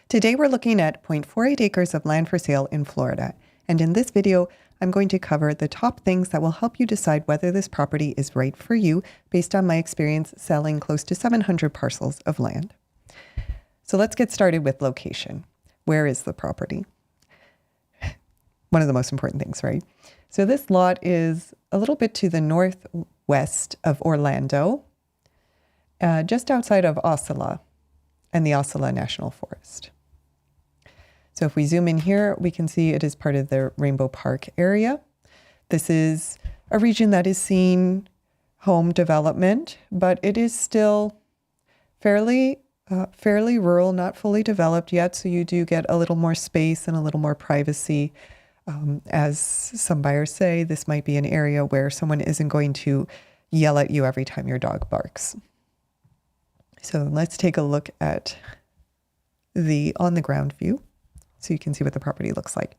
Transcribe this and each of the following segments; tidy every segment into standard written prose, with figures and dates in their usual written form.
Today we're looking at 0.48 acres of land for sale in Florida, and in this video I'm going to cover the top things that will help you decide whether this property is right for you based on my experience selling close to 700 parcels of land. So let's get started with location. Where is the property? One of the most important things, right? So this lot is a little bit to the northwest of Orlando, just outside of Osceola and the Osceola National Forest. So if we zoom in here, we can see it is part of the Rainbow Park area. This is a region that is seeing home development, but it is still fairly rural, not fully developed yet. So you do get a little more space and a little more privacy. As some buyers say, this might be an area where someone isn't going to yell at you every time your dog barks. So let's take a look at the on-the-ground view so you can see what the property looks like.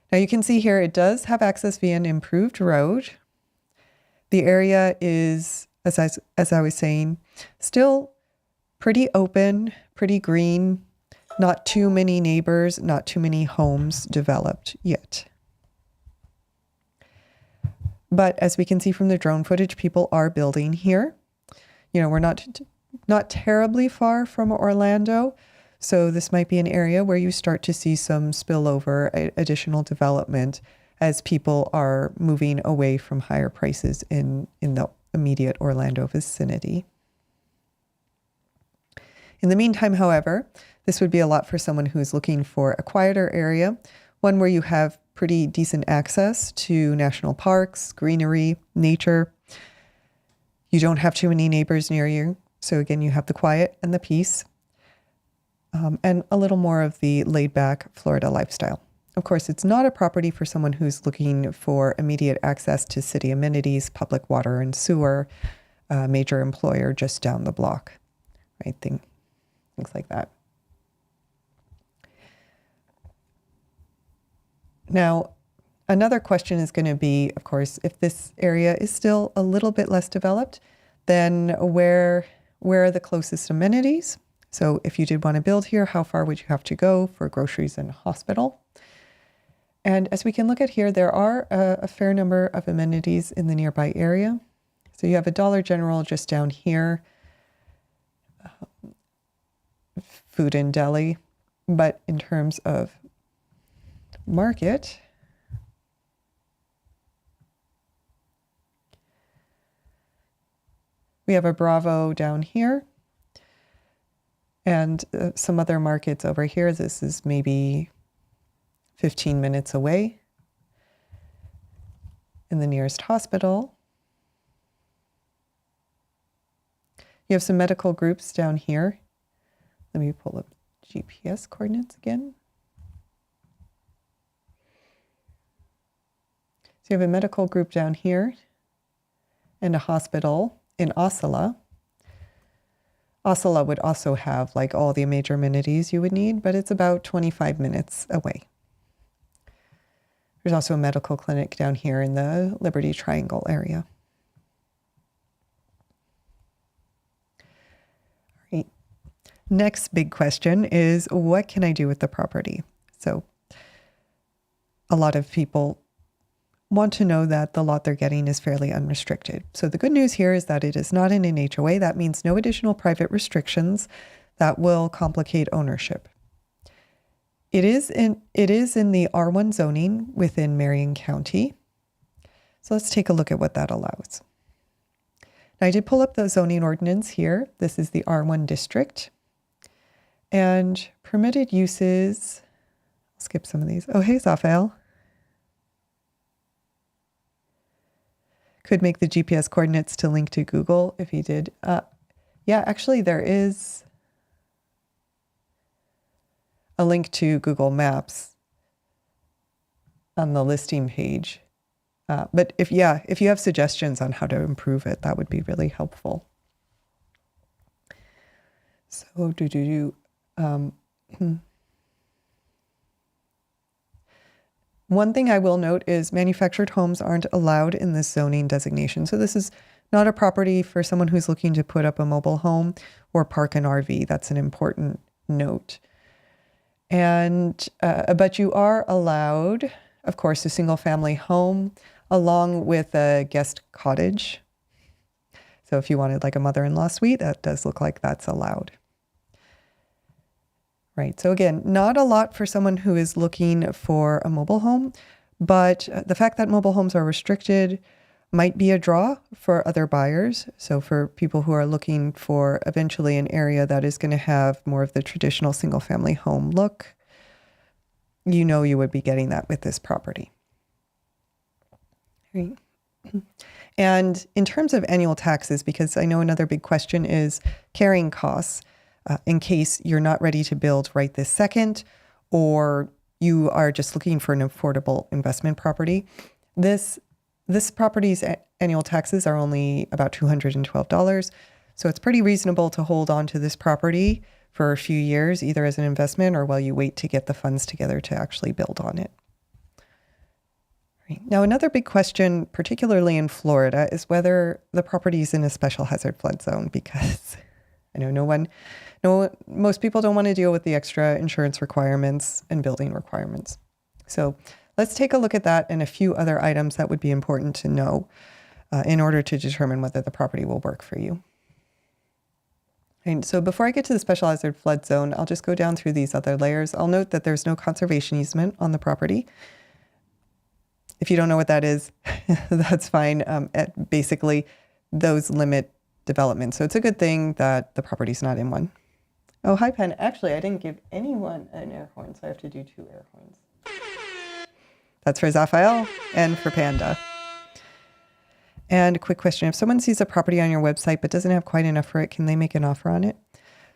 Now you can see here it does have access via an improved road. The area is, as I was saying, still pretty open, pretty green, not too many neighbors, not too many homes developed yet. But as we can see from the drone footage, people are building here. You know, we're not terribly far from Orlando, so this might be an area where you start to see some spillover, additional development as people are moving away from higher prices in the immediate Orlando vicinity. In the meantime, however, this would be a lot for someone who's looking for a quieter area, one where you have pretty decent access to national parks, greenery, nature. You don't have too many neighbors near you. So again, you have the quiet and the peace, and a little more of the laid-back Florida lifestyle. Of course, it's not a property for someone who's looking for immediate access to city amenities, public water and sewer, major employer just down the block, right? Things like that. Now, another question is going to be, of course, if this area is still a little bit less developed, then where are the closest amenities? So if you did want to build here, how far would you have to go for groceries and hospital? And as we can look at here, there are a fair number of amenities in the nearby area. So you have a Dollar General just down here, food and deli, but in terms of market, we have a Bravo down here and some other markets over here. This is maybe 15 minutes away in the nearest hospital. You have some medical groups down here. Let me pull up GPS coordinates again. So you have a medical group down here and a hospital in Osceola. Osceola would also have like all the major amenities you would need, but it's about 25 minutes away. There's also a medical clinic down here in the Liberty Triangle area. All right. Next big question is, what can I do with the property? So a lot of people want to know that the lot they're getting is fairly unrestricted. So the good news here is that it is not in an HOA. That means no additional private restrictions that will complicate ownership. It is in the R1 zoning within Marion County. So let's take a look at what that allows. Now I did pull up the zoning ordinance here. This is the R1 district. And permitted uses, I'll skip some of these. Oh, hey, Zaphael. Could make the GPS coordinates to link to Google if he did. Yeah, actually there is a link to Google Maps on the listing page. But if you have suggestions on how to improve it, that would be really helpful. So one thing I will note is manufactured homes aren't allowed in this zoning designation. So this is not a property for someone who's looking to put up a mobile home or park an RV. That's an important note. And but you are allowed, of course, a single family home along with a guest cottage. So if you wanted like a mother-in-law suite, that does look like that's allowed. Right. So again, not a lot for someone who is looking for a mobile home, but the fact that mobile homes are restricted might be a draw for other buyers. So for people who are looking for eventually an area that is going to have more of the traditional single family home look, you know you would be getting that with this property. Right. And in terms of annual taxes, because I know another big question is carrying costs, in case you're not ready to build right this second, or you are just looking for an affordable investment property. This property's annual taxes are only about $212. So it's pretty reasonable to hold on to this property for a few years, either as an investment or while you wait to get the funds together to actually build on it. Right. Now, another big question, particularly in Florida, is whether the property is in a special hazard flood zone, because I know most people don't want to deal with the extra insurance requirements and building requirements. So let's take a look at that and a few other items that would be important to know in order to determine whether the property will work for you. And so before I get to the special hazard flood zone, I'll just go down through these other layers. I'll note that there's no conservation easement on the property. If you don't know what that is, that's fine. Basically, those limit development. So it's a good thing that the property's not in one. Oh, hi, Pen. Actually, I didn't give anyone an air horn, so I have to do 2 air horns. That's for Zaphael and for Panda. And a quick question. If someone sees a property on your website but doesn't have quite enough for it, can they make an offer on it?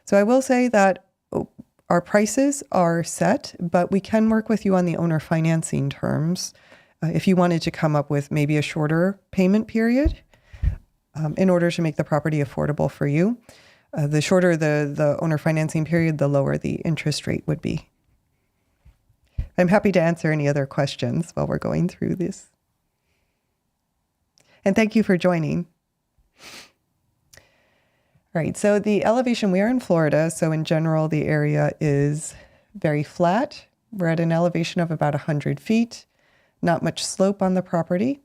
So I will say that our prices are set, but we can work with you on the owner financing terms. If you wanted to come up with maybe a shorter payment period in order to make the property affordable for you. The shorter the owner financing period, the lower the interest rate would be. I'm happy to answer any other questions while we're going through this. And thank you for joining. All right, so the elevation, we are in Florida, so in general, the area is very flat. We're at an elevation of about 100 feet. Not much slope on the property.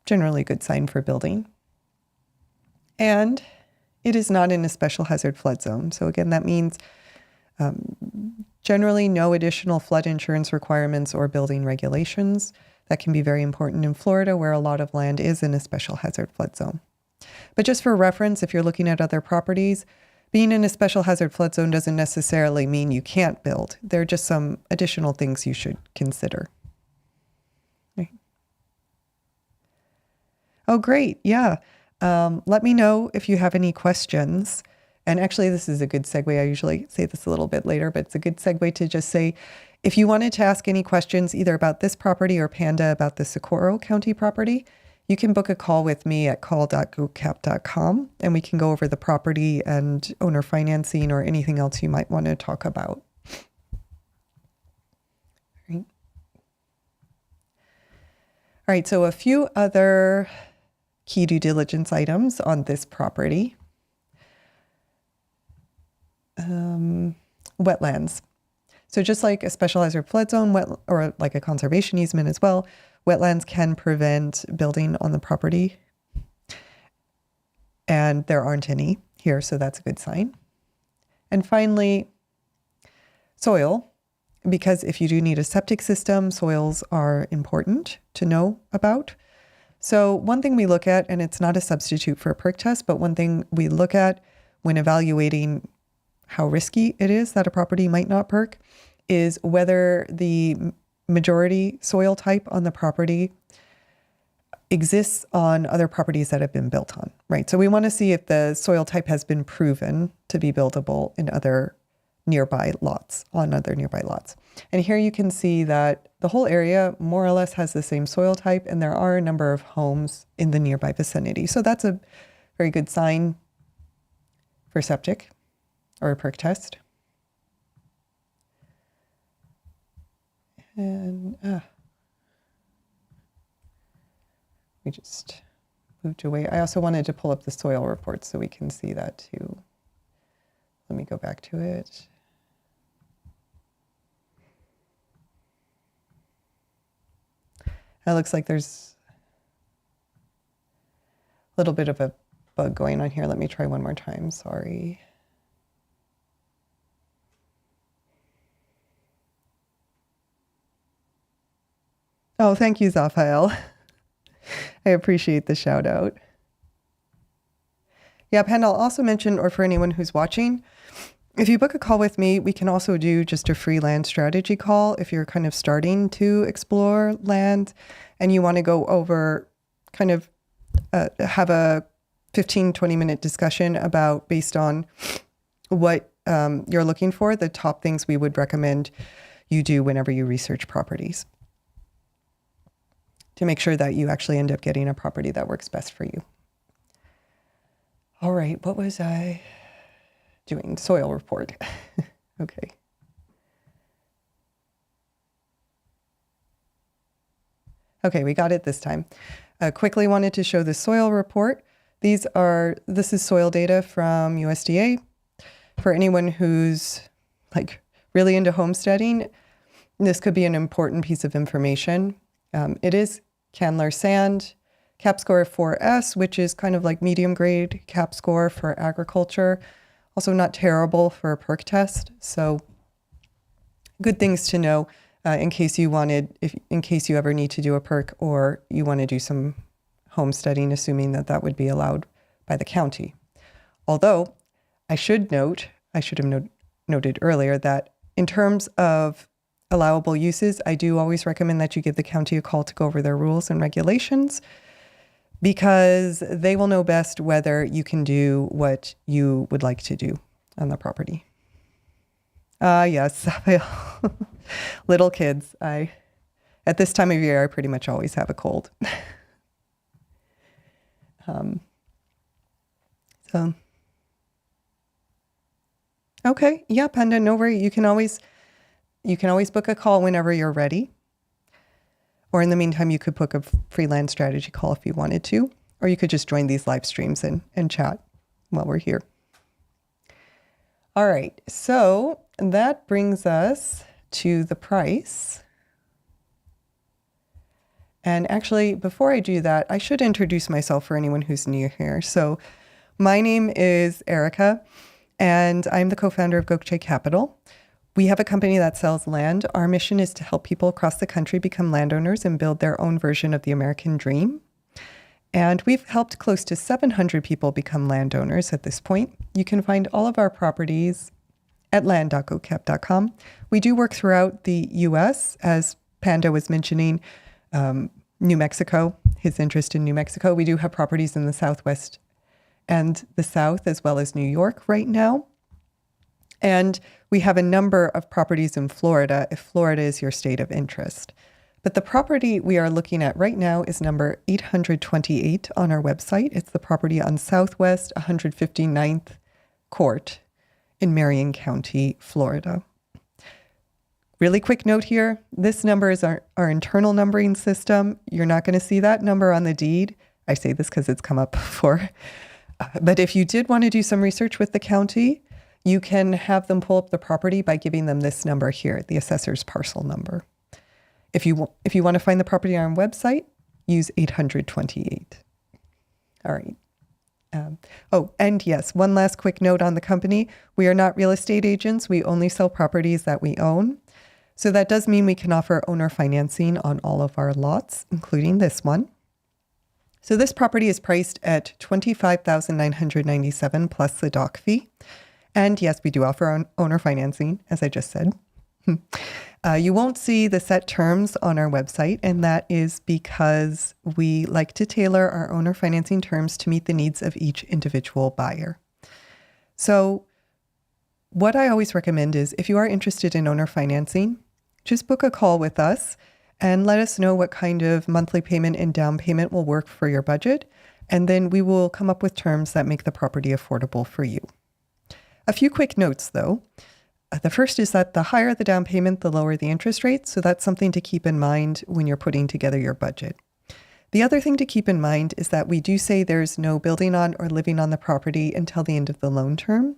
Generally a good sign for building. And it is not in a special hazard flood zone. So again, that means generally no additional flood insurance requirements or building regulations. That can be very important in Florida, where a lot of land is in a special hazard flood zone. But just for reference, if you're looking at other properties, being in a special hazard flood zone doesn't necessarily mean you can't build. There are just some additional things you should consider. Oh, great. Yeah. Let me know if you have any questions. And actually, this is a good segue. I usually say this a little bit later, but it's a good segue to just say, if you wanted to ask any questions either about this property or Panda about the Socorro County property, you can book a call with me at call.gocap.com, and we can go over the property and owner financing or anything else you might want to talk about. All right, so a few other key due diligence items on this property. Wetlands. So just like a special hazard flood zone or like a conservation easement as well, wetlands can prevent building on the property. And there aren't any here, so that's a good sign. And finally, soil, because if you do need a septic system, soils are important to know about. So one thing we look at, and it's not a substitute for a perk test, but one thing we look at when evaluating how risky it is that a property might not perk is whether the majority soil type on the property exists on other properties that have been built on, right? So we want to see if the soil type has been proven to be buildable in other nearby lots, on other nearby lots. And here you can see that the whole area more or less has the same soil type, and there are a number of homes in the nearby vicinity. So that's a very good sign for septic or a perk test. And we just moved away. I also wanted to pull up the soil report so we can see that too. Let me go back to it. It looks like there's a little bit of a bug going on here. Let me try one more time. Sorry. Oh, thank you, Zaphael. I appreciate the shout out. Yeah, and I'll also mention, or for anyone who's watching, if you book a call with me, we can also do just a free land strategy call if you're kind of starting to explore land and you want to go over kind of have a 15, 20-minute discussion about, based on what you're looking for, the top things we would recommend you do whenever you research properties, to make sure that you actually end up getting a property that works best for you. All right, what was I doing? Soil report. Okay. Okay, we got it this time. Quickly wanted to show the soil report. This is soil data from USDA. For anyone who's like really into homesteading, this could be an important piece of information. It is Candler sand, cap score 4S, which is kind of like medium grade cap score for agriculture. Also not terrible for a perk test. So good things to know in case you ever need to do a perk or you want to do some homesteading, assuming that would be allowed by the county. Although I should have noted earlier that in terms of allowable uses, I do always recommend that you give the county a call to go over their rules and regulations, because they will know best whether you can do what you would like to do on the property. Yes, little kids. At this time of year, I pretty much always have a cold. Okay, yeah, Panda, no worry. You can always book a call whenever you're ready. Or in the meantime, you could book a free land strategy call if you wanted to, or you could just join these live streams and chat while we're here. All right, so that brings us to the price. And actually, before I do that, I should introduce myself for anyone who's new here. So my name is Erica, and I'm the co-founder of Gokche Capital. We have a company that sells land. Our mission is to help people across the country become landowners and build their own version of the American dream. And we've helped close to 700 people become landowners at this point. You can find all of our properties at land.gocap.com. We do work throughout the U.S., as Panda was mentioning, New Mexico, his interest in New Mexico. We do have properties in the Southwest and the South, as well as New York right now. And we have a number of properties in Florida, if Florida is your state of interest. But the property we are looking at right now is number 828 on our website. It's the property on Southwest 159th Court in Marion County, Florida. Really quick note here, this number is our internal numbering system. You're not going to see that number on the deed. I say this because it's come up before. But if you did want to do some research with the county, you can have them pull up the property by giving them this number here, the assessor's parcel number. If you want to find the property on our website, use 828. All right. And yes, one last quick note on the company. We are not real estate agents. We only sell properties that we own. So that does mean we can offer owner financing on all of our lots, including this one. So this property is priced at $25,997 plus the dock fee. And yes, we do offer owner financing, as I just said. You won't see the set terms on our website, and that is because we like to tailor our owner financing terms to meet the needs of each individual buyer. So what I always recommend is, if you are interested in owner financing, just book a call with us and let us know what kind of monthly payment and down payment will work for your budget. And then we will come up with terms that make the property affordable for you. A few quick notes though. The first is that the higher the down payment, the lower the interest rate. So that's something to keep in mind when you're putting together your budget. The other thing to keep in mind is that we do say there's no building on or living on the property until the end of the loan term.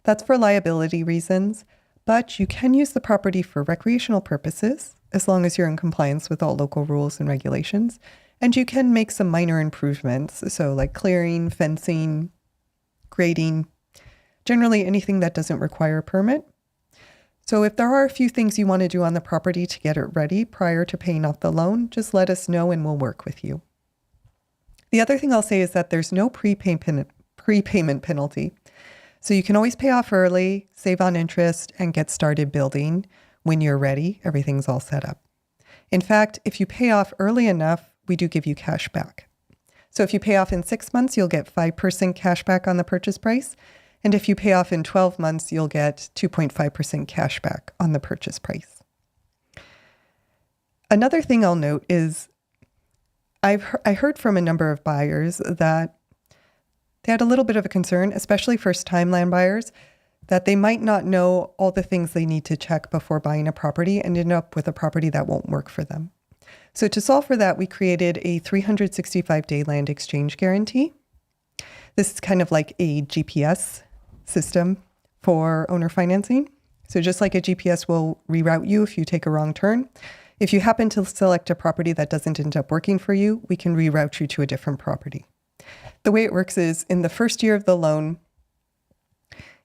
That's for liability reasons, but you can use the property for recreational purposes as long as you're in compliance with all local rules and regulations. And you can make some minor improvements, so like clearing, fencing, grading, generally anything that doesn't require a permit. So if there are a few things you want to do on the property to get it ready prior to paying off the loan, just let us know and we'll work with you. The other thing I'll say is that there's no prepayment penalty. So you can always pay off early, save on interest, and get started building when you're ready. Everything's all set up. In fact, if you pay off early enough, we do give you cash back. So if you pay off in 6 months, you'll get 5% cash back on the purchase price. And if you pay off in 12 months, you'll get 2.5% cash back on the purchase price. Another thing I'll note is I heard from a number of buyers that they had a little bit of a concern, especially first-time land buyers, that they might not know all the things they need to check before buying a property and end up with a property that won't work for them. So to solve for that, we created a 365-day land exchange guarantee. This is kind of like a GPS system for owner financing. So just like a GPS will reroute you if you take a wrong turn, if you happen to select a property that doesn't end up working for you, we can reroute you to a different property. The way it works is in the first year of the loan,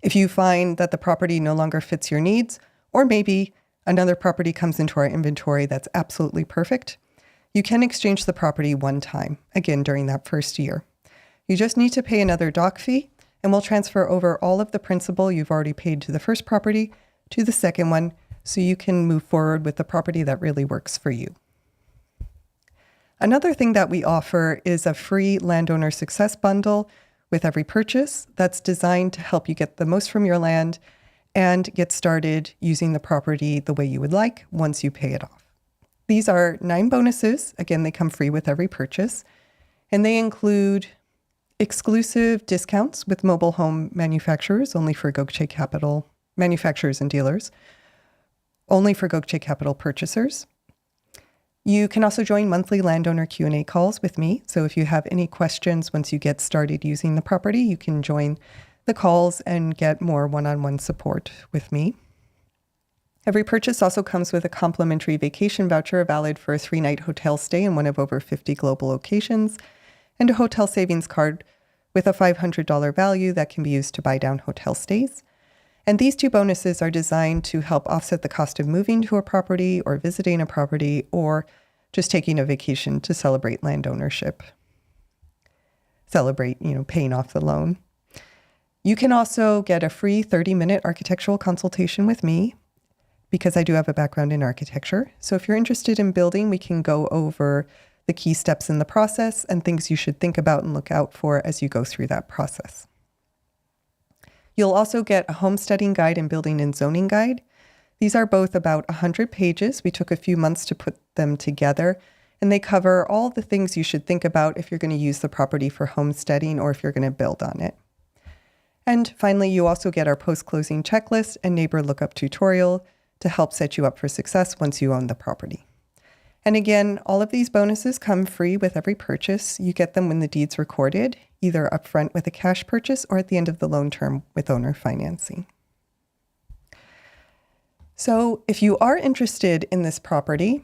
if you find that the property no longer fits your needs, or maybe another property comes into our inventory that's absolutely perfect, you can exchange the property one time, again during that first year. You just need to pay another doc fee, and we'll transfer over all of the principal you've already paid to the first property to the second one, so you can move forward with the property that really works for you. Another thing that we offer is a free landowner success bundle with every purchase that's designed to help you get the most from your land and get started using the property the way you would like once you pay it off. These are 9 bonuses. Again, they come free with every purchase, and they include exclusive discounts with mobile home manufacturers, only for Gokce Capital manufacturers and dealers, only for Gokce Capital purchasers. You can also join monthly landowner Q&A calls with me. So if you have any questions once you get started using the property, you can join the calls and get more one-on-one support with me. Every purchase also comes with a complimentary vacation voucher valid for a 3-night hotel stay in one of over 50 global locations, and a hotel savings card with a $500 value that can be used to buy down hotel stays. And these 2 bonuses are designed to help offset the cost of moving to a property or visiting a property or just taking a vacation to celebrate land ownership. Celebrate, paying off the loan. You can also get a free 30-minute architectural consultation with me because I do have a background in architecture. So if you're interested in building, we can go over the key steps in the process and things you should think about and look out for as you go through that process. You'll also get a homesteading guide and building and zoning guide. These are both about 100 pages. We took a few months to put them together, and they cover all the things you should think about if you're going to use the property for homesteading or if you're going to build on it. And finally, you also get our post-closing checklist and neighbor lookup tutorial to help set you up for success once you own the property. And again, all of these bonuses come free with every purchase. You get them when the deed's recorded, either upfront with a cash purchase or at the end of the loan term with owner financing. So if you are interested in this property,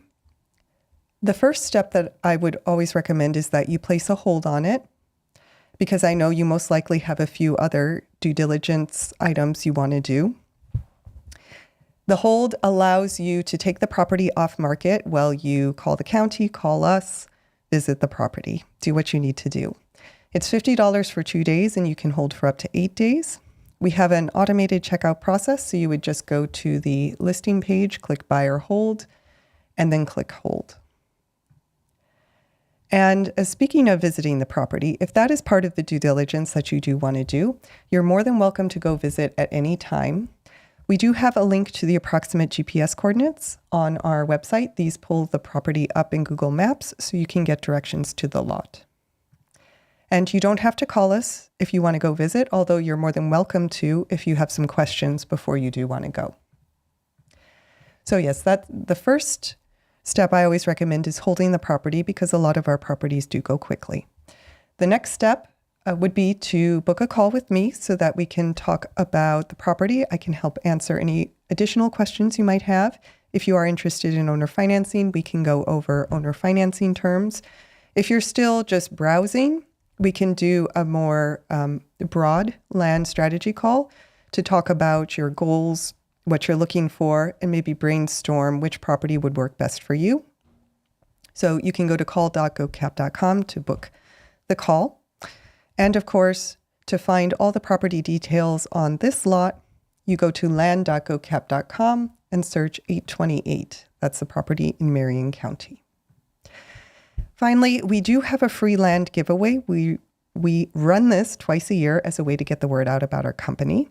the first step that I would always recommend is that you place a hold on it, because I know you most likely have a few other due diligence items you want to do. The hold allows you to take the property off market while you call the county, call us, visit the property, do what you need to do. It's $50 for 2 days, and you can hold for up to 8 days. We have an automated checkout process, so you would just go to the listing page, click buy or hold, and then click hold. And speaking of visiting the property, if that is part of the due diligence that you do want to do, you're more than welcome to go visit at any time. We do have a link to the approximate GPS coordinates on our website. These pull the property up in Google Maps so you can get directions to the lot. And you don't have to call us if you want to go visit, although you're more than welcome to if you have some questions before you do want to go. So yes, that's the first step I always recommend is holding the property, because a lot of our properties do go quickly. The next step would be to book a call with me so that we can talk about the property. I can help answer any additional questions you might have. If you are interested in owner financing, we can go over owner financing terms. If you're still just browsing, we can do a more broad land strategy call to talk about your goals, what you're looking for, and maybe brainstorm which property would work best for you. So you can go to call.gocap.com to book the call. And of course, to find all the property details on this lot, you go to land.gocap.com and search 828. That's the property in Marion County. Finally, we do have a free land giveaway. We run this twice a year as a way to get the word out about our company.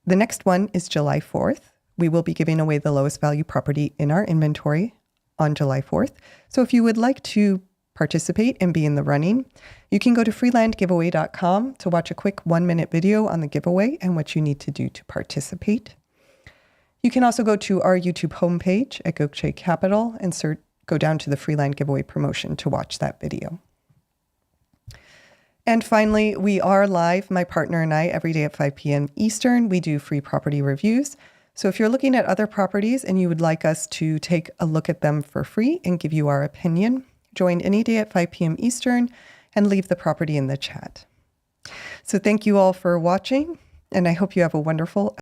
The next one is July 4th. We will be giving away the lowest value property in our inventory on July 4th. So if you would like to participate and be in the running, you can go to freelandgiveaway.com to watch a quick 1-minute video on the giveaway and what you need to do to participate. You can also go to our YouTube homepage at Gokche Capital and go down to the Freeland Giveaway promotion to watch that video. And finally, we are live, my partner and I, every day at 5 p.m. Eastern. We do free property reviews. So if you're looking at other properties and you would like us to take a look at them for free and give you our opinion, join any day at 5 p.m. Eastern and leave the property in the chat. So thank you all for watching, and I hope you have a wonderful